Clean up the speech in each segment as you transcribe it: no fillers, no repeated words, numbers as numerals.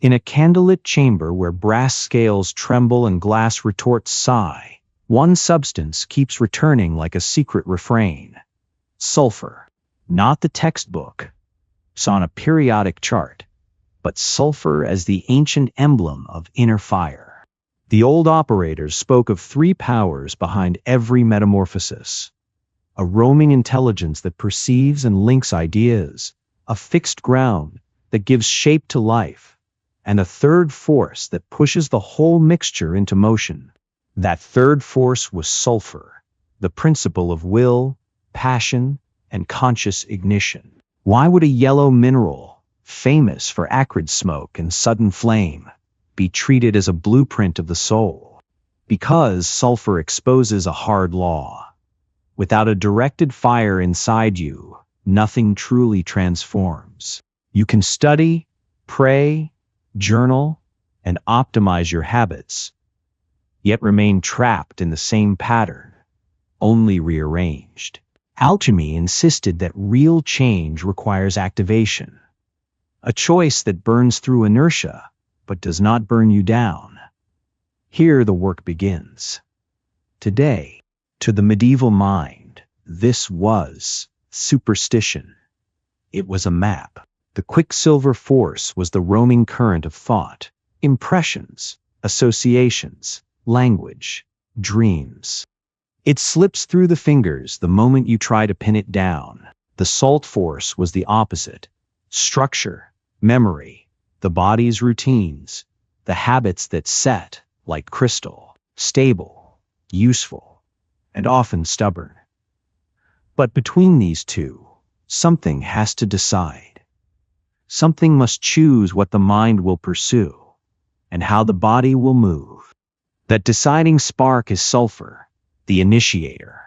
In a candlelit chamber where brass scales tremble and glass retorts sigh, one substance keeps returning like a secret refrain. Sulfur. Not the textbook, on a periodic chart, but sulfur as the ancient emblem of inner fire. The old operators spoke of three powers behind every metamorphosis: a roaming intelligence that perceives and links ideas, a fixed ground that gives shape to life, and a third force that pushes the whole mixture into motion. That third force was sulfur, the principle of will, passion, and conscious ignition. Why would a yellow mineral, famous for acrid smoke and sudden flame, be treated as a blueprint of the soul? Because sulfur exposes a hard law. Without a directed fire inside you, nothing truly transforms. You can study, pray, journal, and optimize your habits, yet remain trapped in the same pattern, only rearranged. Alchemy insisted that real change requires activation, a choice that burns through inertia but does not burn you down. Here the work begins. Today, to the medieval mind, this was superstition. It was a map. The quicksilver force was the roaming current of thought, impressions, associations, language, dreams. It slips through the fingers the moment you try to pin it down. The salt force was the opposite: structure, memory, the body's routines, the habits that set, like crystal, stable, useful, and often stubborn. But between these two, something has to decide. Something must choose what the mind will pursue and how the body will move. That deciding spark is sulfur, the initiator.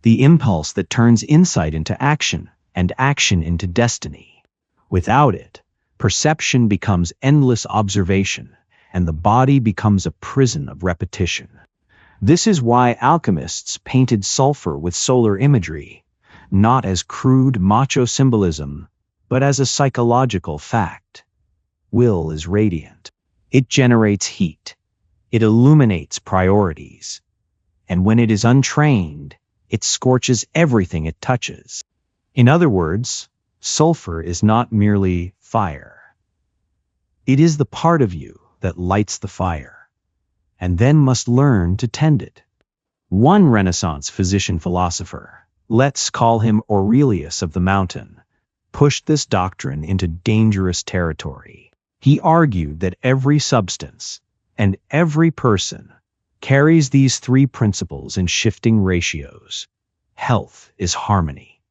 The impulse that turns insight into action and action into destiny. Without it, perception becomes endless observation, and the body becomes a prison of repetition. This is why alchemists painted sulfur with solar imagery, not as crude macho symbolism, but as a psychological fact. Will is radiant. It generates heat. It illuminates priorities. And when it is untrained, it scorches everything it touches. In other words, sulfur is not merely fire. It is the part of you that lights the fire, and then must learn to tend it. One Renaissance physician-philosopher, let's call him Aurelius of the Mountain, pushed this doctrine into dangerous territory. He argued that every substance and every person carries these three principles in shifting ratios. Health is harmony.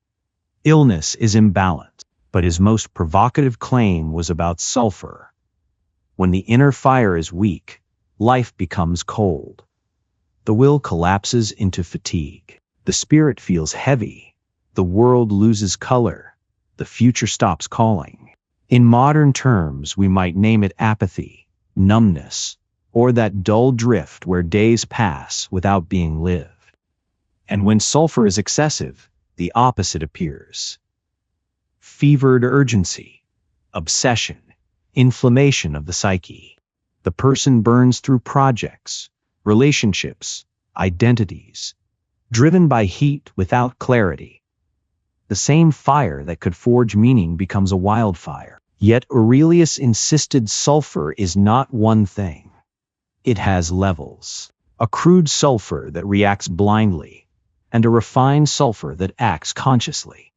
Illness is imbalance. But his most provocative claim was about sulfur. When the inner fire is weak, life becomes cold. The will collapses into fatigue. The spirit feels heavy. The world loses color. The future stops calling. In modern terms, we might name it apathy, numbness, or that dull drift where days pass without being lived. And when sulfur is excessive, the opposite appears. Fevered urgency, obsession, inflammation of the psyche. The person burns through projects, relationships, identities, driven by heat without clarity. The same fire that could forge meaning becomes a wildfire. Yet Aurelius insisted sulfur is not one thing. It has levels. A crude sulfur that reacts blindly, and a refined sulfur that acts consciously.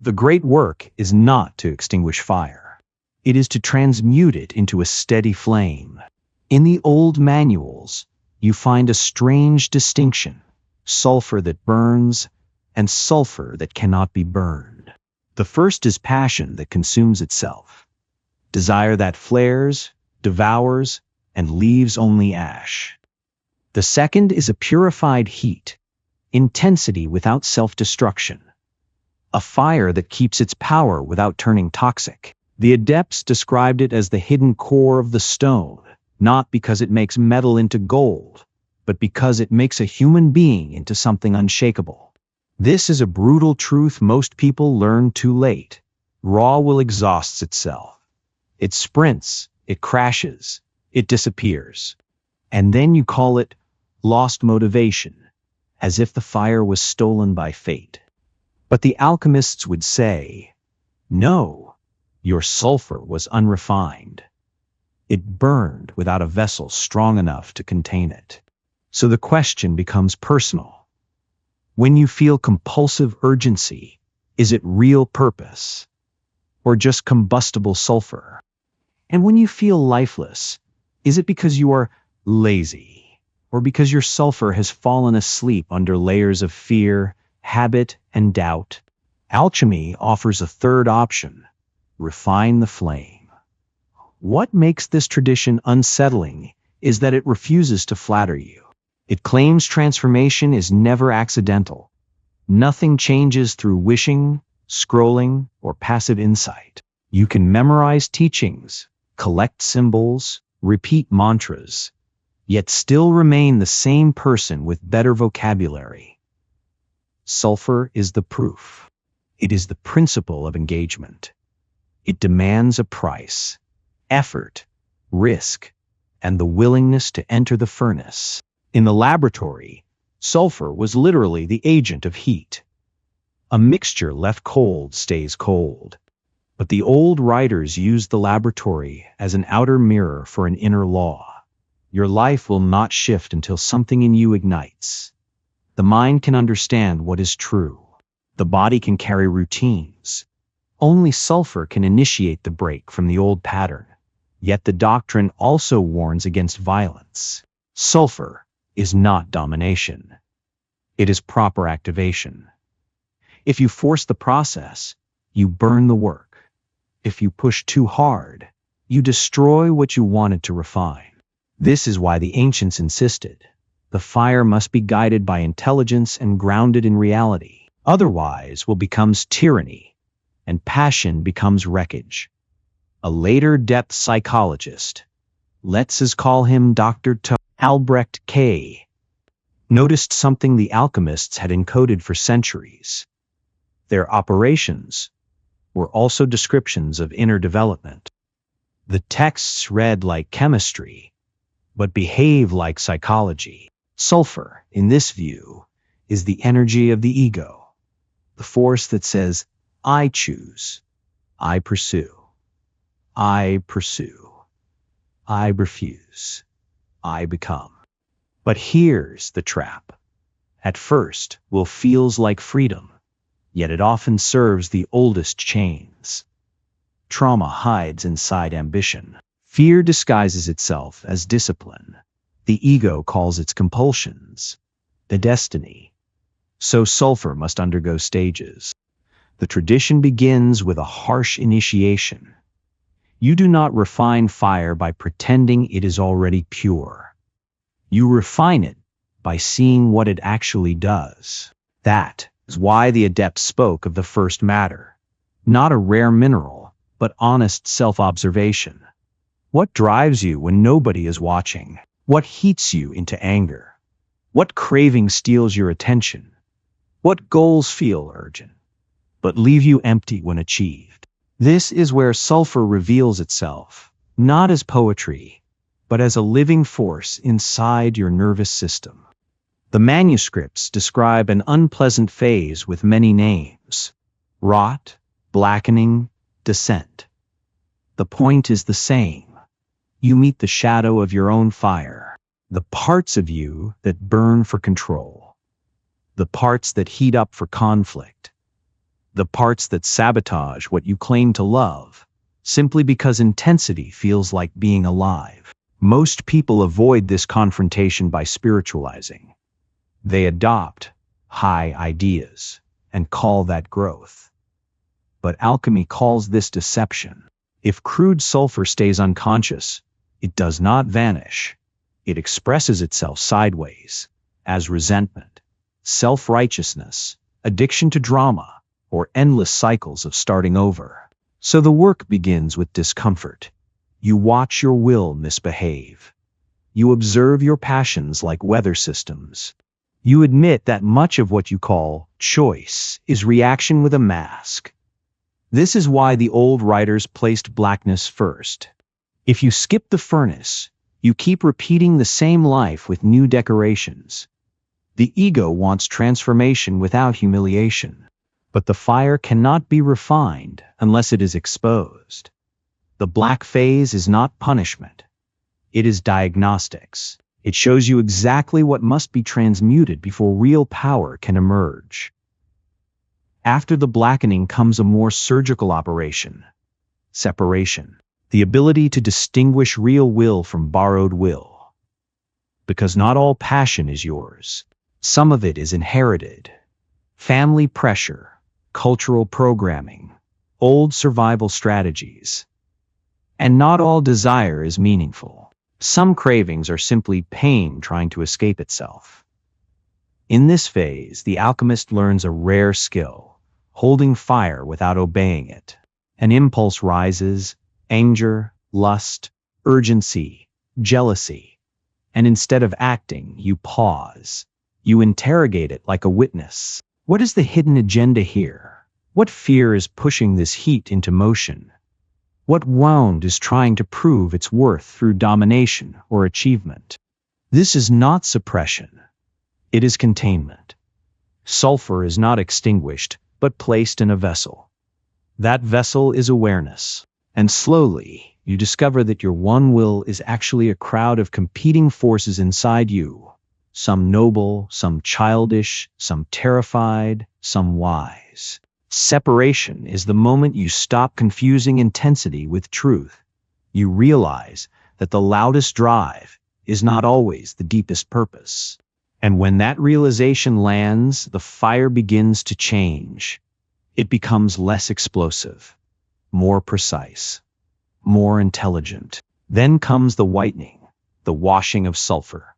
The great work is not to extinguish fire. It is to transmute it into a steady flame. In the old manuals, you find a strange distinction: sulfur that burns and sulfur that cannot be burned. The first is passion that consumes itself, desire that flares, devours, and leaves only ash. The second is a purified heat, intensity without self-destruction, a fire that keeps its power without turning toxic. The adepts described it as the hidden core of the stone, not because it makes metal into gold, but because it makes a human being into something unshakable. This is a brutal truth most people learn too late. Raw will exhausts itself. It sprints, it crashes, it disappears. And then you call it lost motivation, as if the fire was stolen by fate. But the alchemists would say, no, your sulfur was unrefined. It burned without a vessel strong enough to contain it. So the question becomes personal. When you feel compulsive urgency, is it real purpose or just combustible sulfur? And when you feel lifeless, is it because you are lazy or because your sulfur has fallen asleep under layers of fear, habit, and doubt? Alchemy offers a third option: refine the flame. What makes this tradition unsettling is that it refuses to flatter you. It claims transformation is never accidental. Nothing changes through wishing, scrolling, or passive insight. You can memorize teachings, collect symbols, repeat mantras, yet still remain the same person with better vocabulary. Sulfur is the proof. It is the principle of engagement. It demands a price, effort, risk, and the willingness to enter the furnace. In the laboratory, sulfur was literally the agent of heat. A mixture left cold stays cold. But the old writers used the laboratory as an outer mirror for an inner law. Your life will not shift until something in you ignites. The mind can understand what is true. The body can carry routines. Only sulfur can initiate the break from the old pattern. Yet the doctrine also warns against violence. Sulfur is not domination. It is proper activation. If you force the process, you burn the work. If you push too hard, you destroy what you wanted to refine. This is why the ancients insisted the fire must be guided by intelligence and grounded in reality. Otherwise, what becomes tyranny, and passion becomes wreckage. A later depth psychologist, let's call him Dr. Albrecht K., noticed something the alchemists had encoded for centuries. Their operations were also descriptions of inner development. The texts read like chemistry, but behave like psychology. Sulfur, in this view, is the energy of the ego, the force that says, I choose, I pursue, I pursue, I refuse, I become. But here's the trap. At first, will feels like freedom, yet it often serves the oldest chains. Trauma hides inside ambition. Fear disguises itself as discipline. The ego calls its compulsions the destiny. So sulfur must undergo stages. The tradition begins with a harsh initiation. You do not refine fire by pretending it is already pure. You refine it by seeing what it actually does. That is why the adepts spoke of the first matter, not a rare mineral, but honest self-observation. What drives you when nobody is watching? What heats you into anger? What craving steals your attention? What goals feel urgent, but leave you empty when achieved? This is where sulfur reveals itself, not as poetry, but as a living force inside your nervous system. The manuscripts describe an unpleasant phase with many names: rot, blackening, descent. The point is the same. You meet the shadow of your own fire, the parts of you that burn for control, the parts that heat up for conflict, the parts that sabotage what you claim to love, simply because intensity feels like being alive. Most people avoid this confrontation by spiritualizing. They adopt high ideas and call that growth. But alchemy calls this deception. If crude sulfur stays unconscious, it does not vanish. It expresses itself sideways, as resentment, self-righteousness, addiction to drama, or endless cycles of starting over. So the work begins with discomfort. You watch your will misbehave. You observe your passions like weather systems. You admit that much of what you call choice is reaction with a mask. This is why the old writers placed blackness first. If you skip the furnace, you keep repeating the same life with new decorations. The ego wants transformation without humiliation, but the fire cannot be refined unless it is exposed. The black phase is not punishment. It is diagnostics. It shows you exactly what must be transmuted before real power can emerge. After the blackening comes a more surgical operation: separation. The ability to distinguish real will from borrowed will. Because not all passion is yours. Some of it is inherited. Family pressure, cultural programming, old survival strategies. And not all desire is meaningful. Some cravings are simply pain trying to escape itself. In this phase, the alchemist learns a rare skill: holding fire without obeying it. An impulse rises: anger, lust, urgency, jealousy. And instead of acting, you pause. You interrogate it like a witness. What is the hidden agenda here? What fear is pushing this heat into motion? What wound is trying to prove its worth through domination or achievement? This is not suppression. It is containment. Sulfur is not extinguished, but placed in a vessel. That vessel is awareness. And slowly, you discover that your one will is actually a crowd of competing forces inside you. Some noble, some childish, some terrified, some wise. Separation is the moment you stop confusing intensity with truth. You realize that the loudest drive is not always the deepest purpose. And when that realization lands, the fire begins to change. It becomes less explosive, more precise, more intelligent. Then comes the whitening, the washing of sulfur.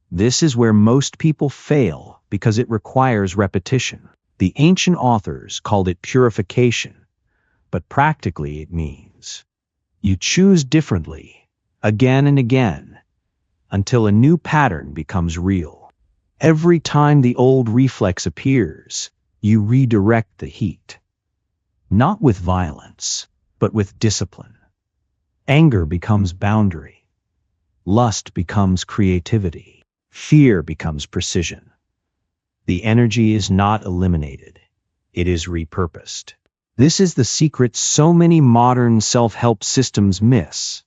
This is where most people fail because it requires repetition. The ancient authors called it purification, but practically it means you choose differently, again and again, until a new pattern becomes real. Every time the old reflex appears, you redirect the heat. Not with violence, but with discipline. Anger becomes boundary. Lust becomes creativity. Fear becomes precision. The energy is not eliminated. It is repurposed. This is the secret so many modern self-help systems miss.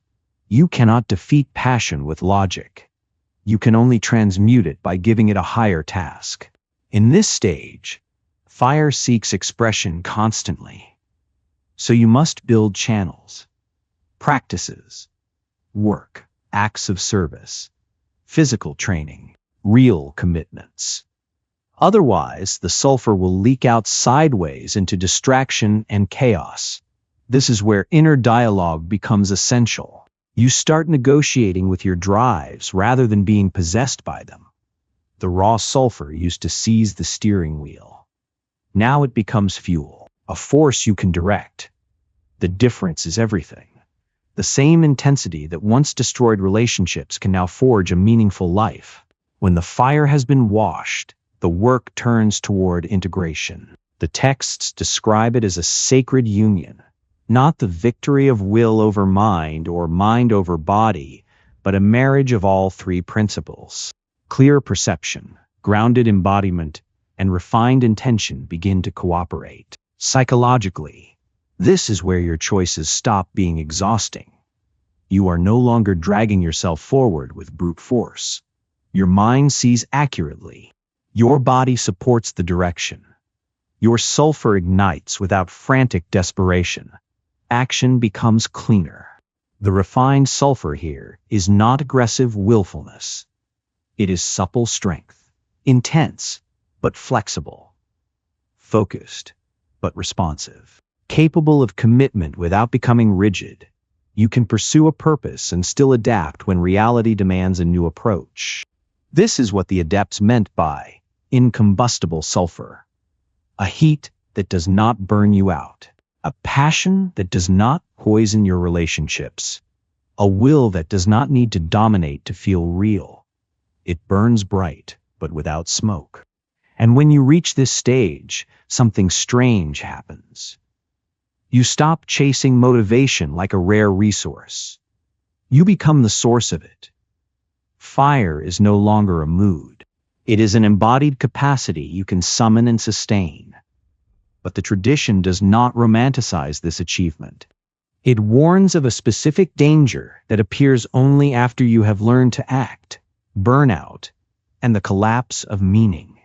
You cannot defeat passion with logic. You can only transmute it by giving it a higher task. In this stage, fire seeks expression constantly. So you must build channels, practices, work, acts of service, physical training, real commitments. Otherwise, the sulfur will leak out sideways into distraction and chaos. This is where inner dialogue becomes essential. You start negotiating with your drives rather than being possessed by them. The raw sulfur used to seize the steering wheel. Now it becomes fuel, a force you can direct. The difference is everything. The same intensity that once destroyed relationships can now forge a meaningful life. When the fire has been washed, the work turns toward integration. The texts describe it as a sacred union, not the victory of will over mind or mind over body, but a marriage of all three principles. Clear perception, grounded embodiment, and refined intention begin to cooperate. Psychologically, this is where your choices stop being exhausting. You are no longer dragging yourself forward with brute force. Your mind sees accurately. Your body supports the direction. Your sulfur ignites without frantic desperation. Action becomes cleaner. The refined sulfur here is not aggressive willfulness. It is supple strength, intense but flexible, focused but responsive, capable of commitment without becoming rigid. You can pursue a purpose and still adapt when reality demands a new approach. This is what the adepts meant by incombustible sulfur. A heat that does not burn you out. A passion that does not poison your relationships. A will that does not need to dominate to feel real. It burns bright, but without smoke. And when you reach this stage, something strange happens. You stop chasing motivation like a rare resource. You become the source of it. Fire is no longer a mood. It is an embodied capacity you can summon and sustain. But the tradition does not romanticize this achievement. It warns of a specific danger that appears only after you have learned to act, burnout, and the collapse of meaning.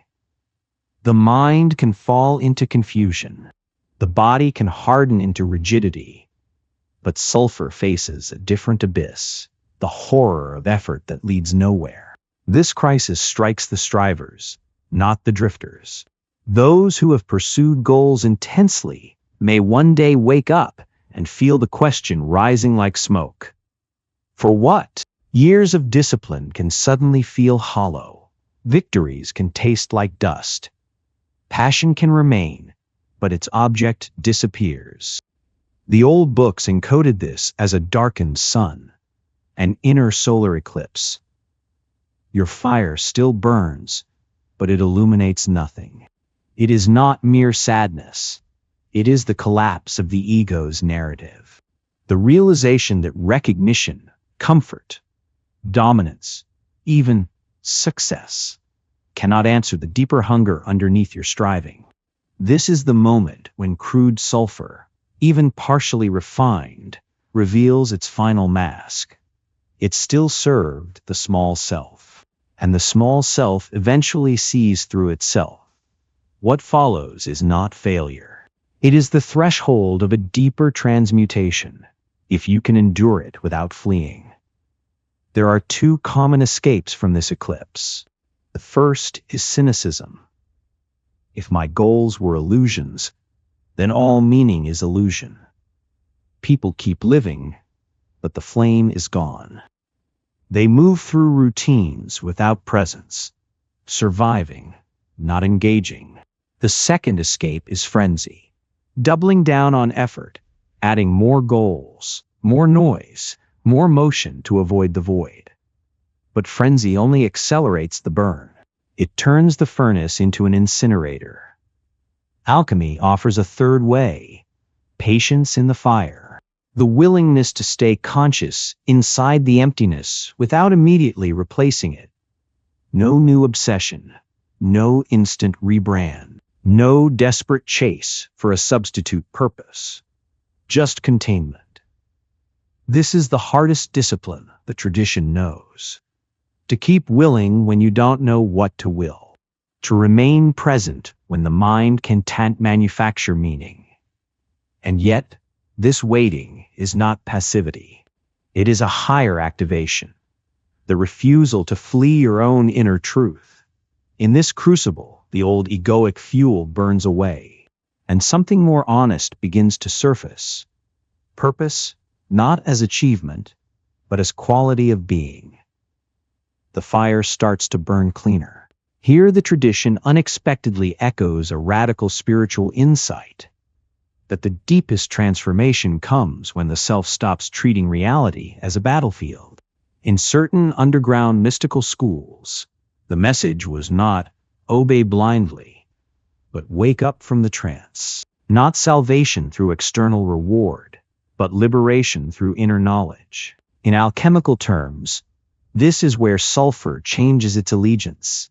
The mind can fall into confusion. The body can harden into rigidity. But sulfur faces a different abyss, the horror of effort that leads nowhere. This crisis strikes the strivers, not the drifters. Those who have pursued goals intensely may one day wake up and feel the question rising like smoke. For what? Years of discipline can suddenly feel hollow. Victories can taste like dust. Passion can remain, but its object disappears. The old books encoded this as a darkened sun, an inner solar eclipse. Your fire still burns, but it illuminates nothing. It is not mere sadness. It is the collapse of the ego's narrative. The realization that recognition, comfort, dominance, even success, cannot answer the deeper hunger underneath your striving. This is the moment when crude sulfur, even partially refined, reveals its final mask. It still served the small self, and the small self eventually sees through itself. What follows is not failure. It is the threshold of a deeper transmutation, if you can endure it without fleeing. There are two common escapes from this eclipse. The first is cynicism. If my goals were illusions, then all meaning is illusion. People keep living, but the flame is gone. They move through routines without presence, surviving, not engaging. The second escape is frenzy, doubling down on effort, adding more goals, more noise, more motion to avoid the void. But frenzy only accelerates the burn. It turns the furnace into an incinerator. Alchemy offers a third way: patience in the fire, the willingness to stay conscious inside the emptiness without immediately replacing it. No new obsession, no instant rebrand, no desperate chase for a substitute purpose, just containment. This is the hardest discipline the tradition knows. To keep willing when you don't know what to will. To remain present when the mind can't manufacture meaning. And yet, this waiting is not passivity. It is a higher activation, the refusal to flee your own inner truth. In this crucible, the old egoic fuel burns away, and something more honest begins to surface. Purpose, not as achievement, but as quality of being. The fire starts to burn cleaner. Here the tradition unexpectedly echoes a radical spiritual insight, that the deepest transformation comes when the self stops treating reality as a battlefield. In certain underground mystical schools, the message was not obey blindly, but wake up from the trance. Not salvation through external reward, but liberation through inner knowledge. In alchemical terms, this is where sulfur changes its allegiance.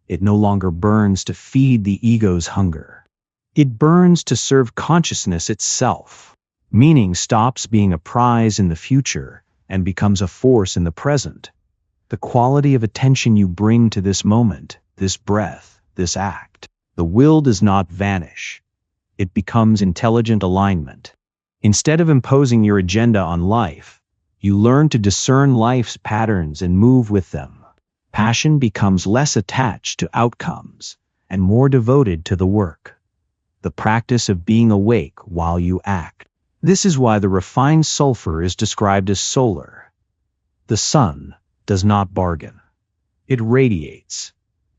It no longer burns to feed the ego's hunger. It burns to serve consciousness itself. Meaning stops being a prize in the future and becomes a force in the present. The quality of attention you bring to this moment, this breath, this act. The will does not vanish. It becomes intelligent alignment. Instead of imposing your agenda on life, you learn to discern life's patterns and move with them. Passion becomes less attached to outcomes and more devoted to the work. The practice of being awake while you act. This is why the refined sulfur is described as solar. The sun does not bargain. It radiates.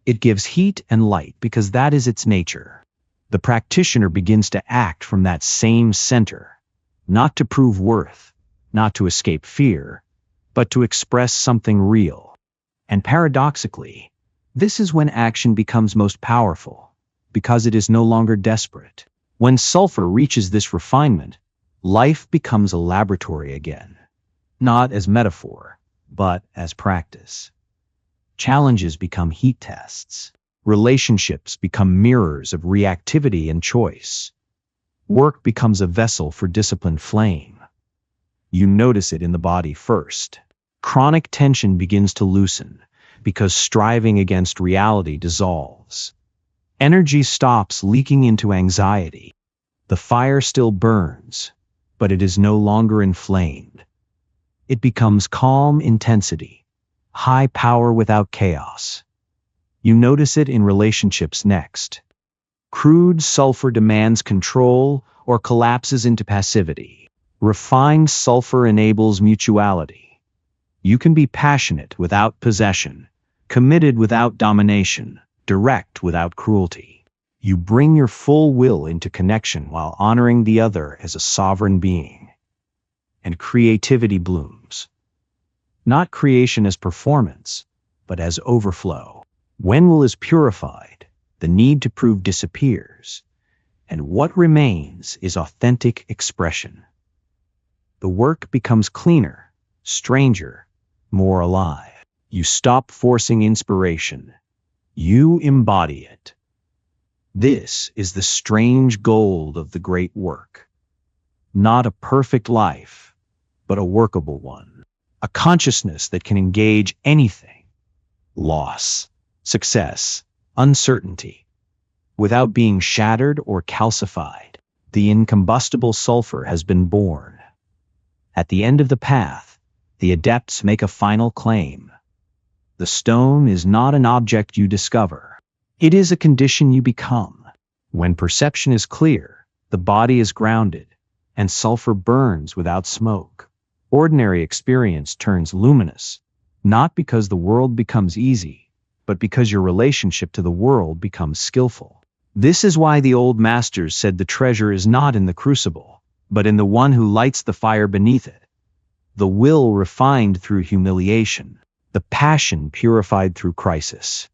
It gives heat and light because that is its nature. The practitioner begins to act from that same center, not to prove worth, not to escape fear, but to express something real. And paradoxically, this is when action becomes most powerful, because it is no longer desperate. When sulfur reaches this refinement, life becomes a laboratory again, not as metaphor, but as practice. Challenges become heat tests. Relationships become mirrors of reactivity and choice. Work becomes a vessel for disciplined flame. You notice it in the body first. Chronic tension begins to loosen because striving against reality dissolves. Energy stops leaking into anxiety. The fire still burns, but it is no longer inflamed. It becomes calm intensity, high power without chaos. You notice it in relationships next. Crude sulfur demands control or collapses into passivity. Refined sulfur enables mutuality. You can be passionate without possession, committed without domination, direct without cruelty. You bring your full will into connection while honoring the other as a sovereign being. And creativity blooms. Not creation as performance, but as overflow. When will is purified, the need to prove disappears, and what remains is authentic expression. The work becomes cleaner, stranger, more alive. You stop forcing inspiration. You embody it. This is the strange gold of the great work. Not a perfect life, but a workable one. A consciousness that can engage anything. Loss, success, uncertainty. Without being shattered or calcified, the incombustible sulfur has been born. At the end of the path, the adepts make a final claim. The stone is not an object you discover. It is a condition you become. When perception is clear, the body is grounded, and sulfur burns without smoke. Ordinary experience turns luminous, not because the world becomes easy, but because your relationship to the world becomes skillful. This is why the old masters said the treasure is not in the crucible, but in the one who lights the fire beneath it. The will refined through humiliation, the passion purified through crisis,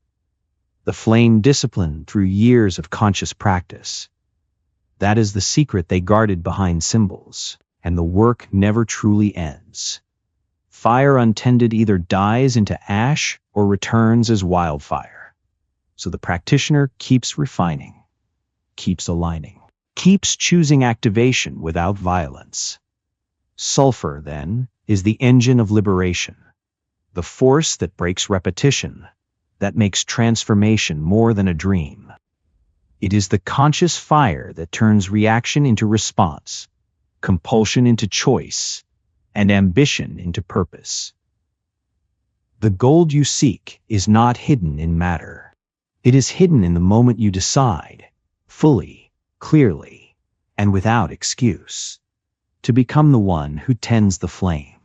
the flame disciplined through years of conscious practice. That is the secret they guarded behind symbols, and the work never truly ends. Fire untended either dies into ash or returns as wildfire. So the practitioner keeps refining, keeps aligning, keeps choosing activation without violence. Sulfur, then, is the engine of liberation, the force that breaks repetition, that makes transformation more than a dream. It is the conscious fire that turns reaction into response, compulsion into choice, and ambition into purpose. The gold you seek is not hidden in matter. It is hidden in the moment you decide, fully, clearly, and without excuse, to become the one who tends the flame.